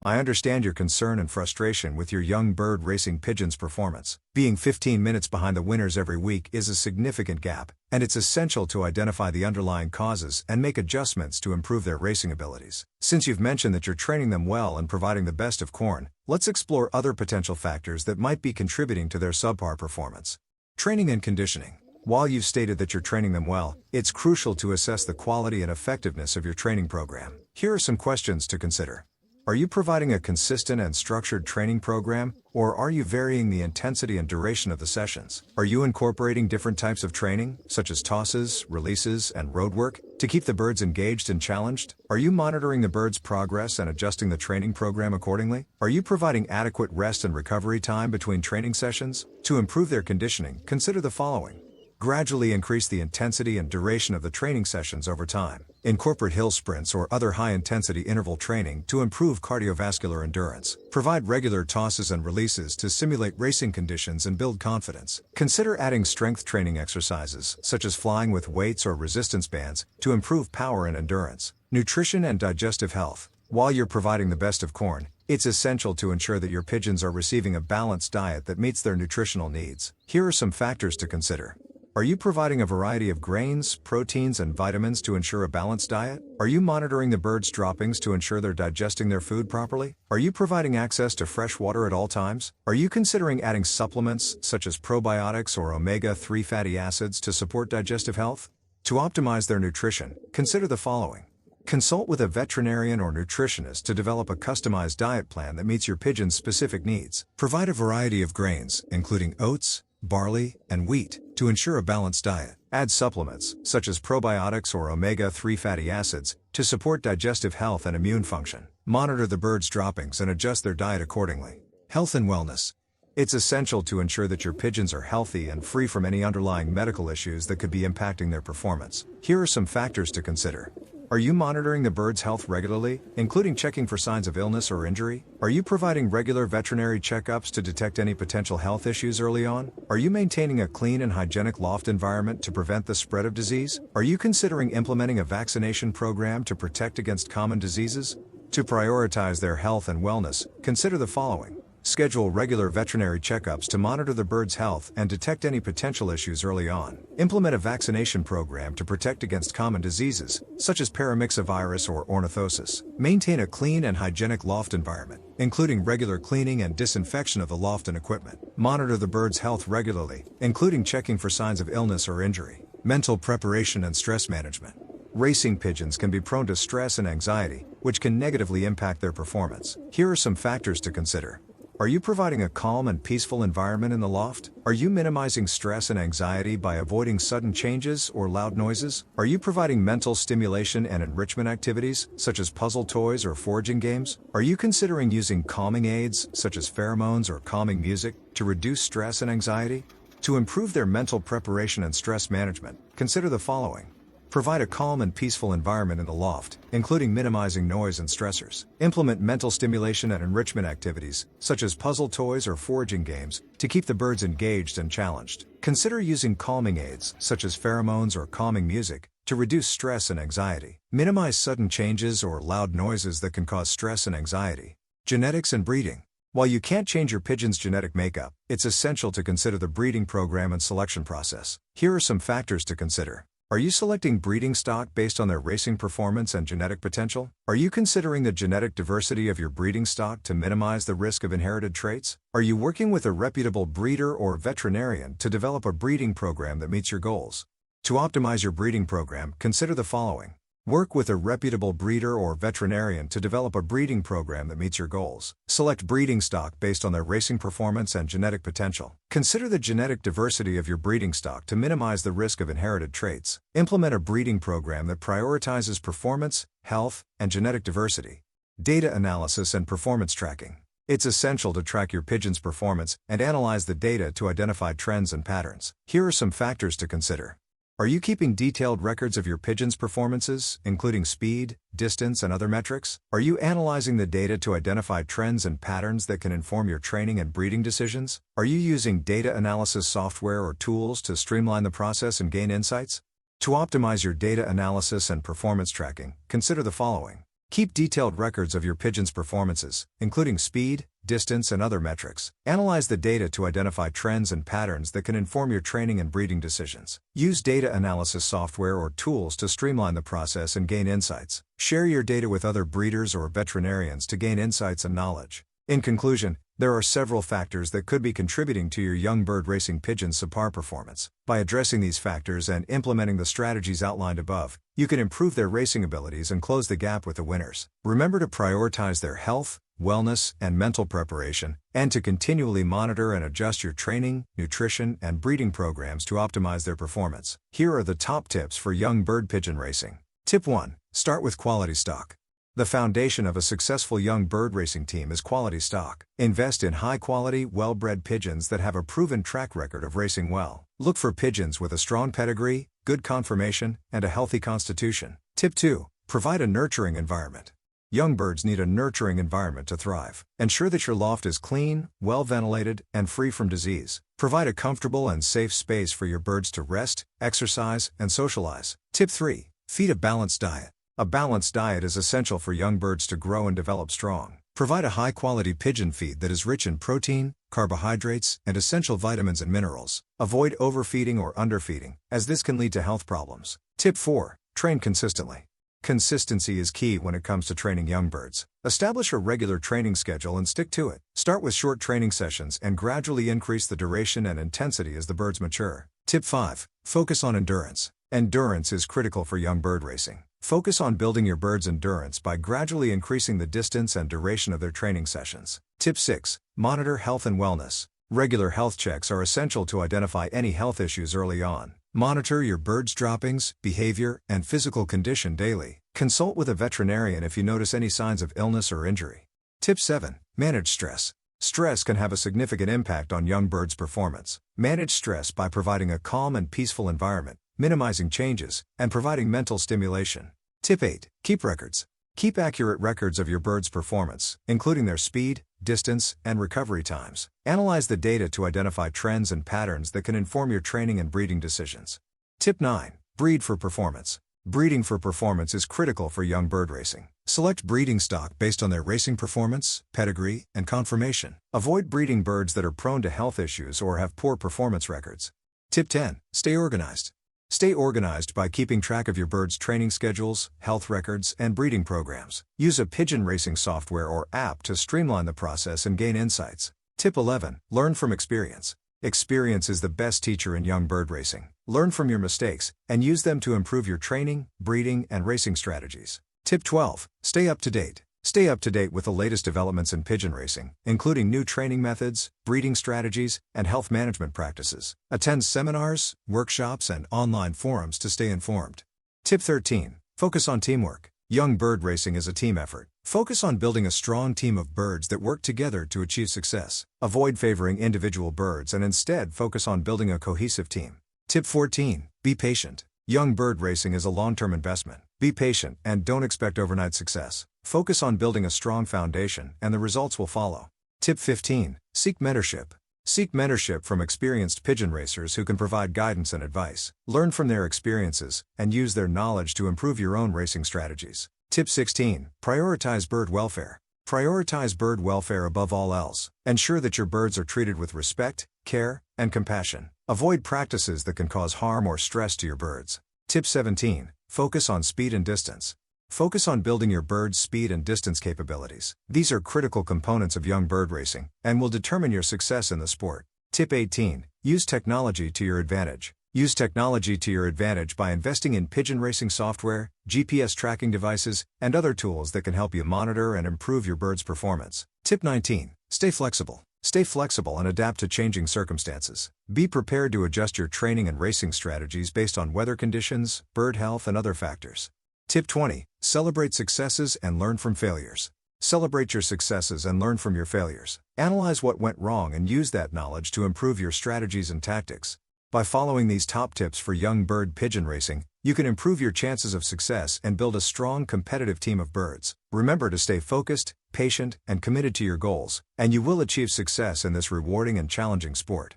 I understand your concern and frustration with your young bird Racing Pigeons performance. Being 15 minutes behind the winners every week is a significant gap, and it's essential to identify the underlying causes and make adjustments to improve their racing abilities. Since you've mentioned that you're training them well and providing the best of corn, let's explore other potential factors that might be contributing to their subpar performance. Training and conditioning. While you've stated that you're training them well, it's crucial to assess the quality and effectiveness of your training program. Here are some questions to consider. Are you providing a consistent and structured training program, or are you varying the intensity and duration of the sessions? Are you incorporating different types of training, such as tosses, releases, and road work, to keep the birds engaged and challenged? Are you monitoring the bird's progress and adjusting the training program accordingly? Are you providing adequate rest and recovery time between training sessions? To improve their conditioning, consider the following. Gradually increase the intensity and duration of the training sessions over time. Incorporate hill sprints or other high-intensity interval training to improve cardiovascular endurance. Provide regular tosses and releases to simulate racing conditions and build confidence. Consider adding strength training exercises, such as flying with weights or resistance bands, to improve power and endurance. Nutrition and digestive health. While you're providing the best of corn, it's essential to ensure that your pigeons are receiving a balanced diet that meets their nutritional needs. Here are some factors to consider. Are you providing a variety of grains, proteins, and vitamins to ensure a balanced diet? Are you monitoring the birds' droppings to ensure they're digesting their food properly? Are you providing access to fresh water at all times? Are you considering adding supplements, such as probiotics or omega-3 fatty acids, to support digestive health? To optimize their nutrition, consider the following. Consult with a veterinarian or nutritionist to develop a customized diet plan that meets your pigeon's specific needs. Provide a variety of grains, including oats, barley, and wheat, to ensure a balanced diet. Add supplements, such as probiotics or omega-3 fatty acids, to support digestive health and immune function. Monitor the bird's droppings and adjust their diet accordingly. Health and wellness. It's essential to ensure that your pigeons are healthy and free from any underlying medical issues that could be impacting their performance. Here are some factors to consider. Are you monitoring the bird's health regularly, including checking for signs of illness or injury? Are you providing regular veterinary checkups to detect any potential health issues early on? Are you maintaining a clean and hygienic loft environment to prevent the spread of disease? Are you considering implementing a vaccination program to protect against common diseases? To prioritize their health and wellness, consider the following. Schedule regular veterinary checkups to monitor the bird's health and detect any potential issues early on. Implement a vaccination program to protect against common diseases, such as paramyxovirus or ornithosis. Maintain a clean and hygienic loft environment, including regular cleaning and disinfection of the loft and equipment. Monitor the bird's health regularly, including checking for signs of illness or injury. Mental preparation and stress management. Racing pigeons can be prone to stress and anxiety, which can negatively impact their performance. Here are some factors to consider. Are you providing a calm and peaceful environment in the loft? Are you minimizing stress and anxiety by avoiding sudden changes or loud noises? Are you providing mental stimulation and enrichment activities, such as puzzle toys or foraging games? Are you considering using calming aids, such as pheromones or calming music, to reduce stress and anxiety? To improve their mental preparation and stress management, consider the following. Provide a calm and peaceful environment in the loft, including minimizing noise and stressors. Implement mental stimulation and enrichment activities, such as puzzle toys or foraging games, to keep the birds engaged and challenged. Consider using calming aids, such as pheromones or calming music, to reduce stress and anxiety. Minimize sudden changes or loud noises that can cause stress and anxiety. Genetics and breeding. While you can't change your pigeon's genetic makeup, it's essential to consider the breeding program and selection process. Here are some factors to consider. Are you selecting breeding stock based on their racing performance and genetic potential? Are you considering the genetic diversity of your breeding stock to minimize the risk of inherited traits? Are you working with a reputable breeder or veterinarian to develop a breeding program that meets your goals? To optimize your breeding program, consider the following. Work with a reputable breeder or veterinarian to develop a breeding program that meets your goals. Select breeding stock based on their racing performance and genetic potential. Consider the genetic diversity of your breeding stock to minimize the risk of inherited traits. Implement a breeding program that prioritizes performance, health, and genetic diversity. Data analysis and performance tracking. It's essential to track your pigeon's performance and analyze the data to identify trends and patterns. Here are some factors to consider. Are you keeping detailed records of your pigeon's performances, including speed, distance, and other metrics? Are you analyzing the data to identify trends and patterns that can inform your training and breeding decisions? Are you using data analysis software or tools to streamline the process and gain insights? To optimize your data analysis and performance tracking, consider the following. Keep detailed records of your pigeon's performances, including speed, distance, and other metrics. Analyze the data to identify trends and patterns that can inform your training and breeding decisions. Use data analysis software or tools to streamline the process and gain insights. Share your data with other breeders or veterinarians to gain insights and knowledge. In conclusion, there are several factors that could be contributing to your young bird racing pigeon's subpar performance. By addressing these factors and implementing the strategies outlined above, you can improve their racing abilities and close the gap with the winners. Remember to prioritize their health, wellness, and mental preparation, and to continually monitor and adjust your training, nutrition, and breeding programs to optimize their performance. Here are the top tips for young bird pigeon racing. Tip 1. Start with quality stock. The foundation of a successful young bird racing team is quality stock. Invest in high-quality, well-bred pigeons that have a proven track record of racing well. Look for pigeons with a strong pedigree, good conformation, and a healthy constitution. Tip 2. Provide a nurturing environment. Young birds need a nurturing environment to thrive. Ensure that your loft is clean, well-ventilated, and free from disease. Provide a comfortable and safe space for your birds to rest, exercise, and socialize. Tip 3. Feed a balanced diet. A balanced diet is essential for young birds to grow and develop strong. Provide a high-quality pigeon feed that is rich in protein, carbohydrates, and essential vitamins and minerals. Avoid overfeeding or underfeeding, as this can lead to health problems. Tip 4. Train consistently. Consistency is key when it comes to training young birds. Establish a regular training schedule and stick to it. Start with short training sessions and gradually increase the duration and intensity as the birds mature. Tip 5. Focus on endurance. Endurance is critical for young bird racing. Focus on building your bird's endurance by gradually increasing the distance and duration of their training sessions. Tip 6. Monitor health and wellness. Regular health checks are essential to identify any health issues early on. Monitor your bird's droppings, behavior, and physical condition daily. Consult with a veterinarian if you notice any signs of illness or injury. Tip 7. Manage stress. Stress can have a significant impact on young birds' performance. Manage stress by providing a calm and peaceful environment, minimizing changes, and providing mental stimulation. Tip 8. Keep records. Keep accurate records of your bird's performance, including their speed, distance, and recovery times. Analyze the data to identify trends and patterns that can inform your training and breeding decisions. Tip 9. Breed for performance. Breeding for performance is critical for young bird racing. Select breeding stock based on their racing performance, pedigree, and conformation. Avoid breeding birds that are prone to health issues or have poor performance records. Tip 10. Stay organized. Stay organized by keeping track of your bird's training schedules, health records, and breeding programs. Use a pigeon racing software or app to streamline the process and gain insights. Tip 11. Learn from experience. Experience is the best teacher in young bird racing. Learn from your mistakes and use them to improve your training, breeding, and racing strategies. Tip 12. Stay up to date. Stay up to date with the latest developments in pigeon racing, including new training methods, breeding strategies, and health management practices. Attend seminars, workshops, and online forums to stay informed. Tip 13. Focus on teamwork. Young bird racing is a team effort. Focus on building a strong team of birds that work together to achieve success. Avoid favoring individual birds and instead focus on building a cohesive team. Tip 14. Be patient. Young bird racing is a long-term investment. Be patient and don't expect overnight success. Focus on building a strong foundation and the results will follow. Tip 15. Seek mentorship. Seek mentorship from experienced pigeon racers who can provide guidance and advice. Learn from their experiences and use their knowledge to improve your own racing strategies. Tip 16. Prioritize bird welfare. Prioritize bird welfare above all else. Ensure that your birds are treated with respect, care, and compassion. Avoid practices that can cause harm or stress to your birds. Tip 17. Focus on speed and distance. Focus on building your bird's speed and distance capabilities. These are critical components of young bird racing and will determine your success in the sport. Tip 18. Use technology to your advantage. Use technology to your advantage by investing in pigeon racing software, GPS tracking devices, and other tools that can help you monitor and improve your bird's performance. Tip 19. Stay flexible. Stay flexible and adapt to changing circumstances. Be prepared to adjust your training and racing strategies based on weather conditions, bird health, and other factors. Tip 20. Celebrate successes and learn from failures. Celebrate your successes and learn from your failures. Analyze what went wrong and use that knowledge to improve your strategies and tactics. By following these top tips for young bird pigeon racing, you can improve your chances of success and build a strong competitive team of birds. Remember to stay focused, patient, and committed to your goals, and you will achieve success in this rewarding and challenging sport.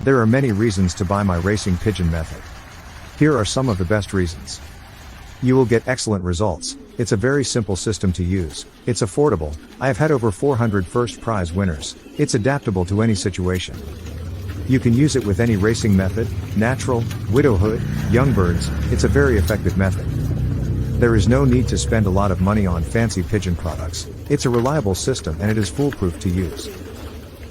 There are many reasons to buy my racing pigeon method. Here are some of the best reasons. You will get excellent results. It's a very simple system to use. It's affordable. I have had over 400 first prize winners. It's adaptable to any situation. You can use it with any racing method, natural, widowhood, young birds. It's a very effective method. There is no need to spend a lot of money on fancy pigeon products. It's a reliable system and it is foolproof to use.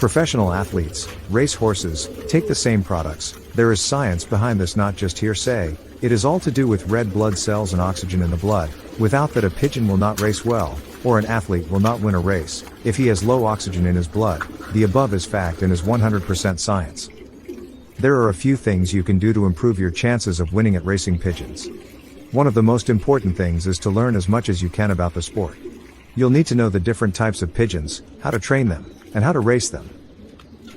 Professional athletes, race horses, take the same products. There is science behind this, not just hearsay. It is all to do with red blood cells and oxygen in the blood. Without that, a pigeon will not race well, or an athlete will not win a race. If he has low oxygen in his blood, the above is fact and is 100% science. There are a few things you can do to improve your chances of winning at Racing Pigeons. One of the most important things is to learn as much as you can about the sport. You'll need to know the different types of pigeons, how to train them, and how to race them.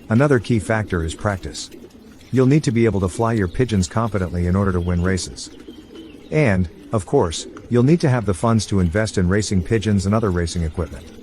Another key factor is practice. You'll need to be able to fly your pigeons competently in order to win races. And, of course, you'll need to have the funds to invest in racing pigeons and other racing equipment.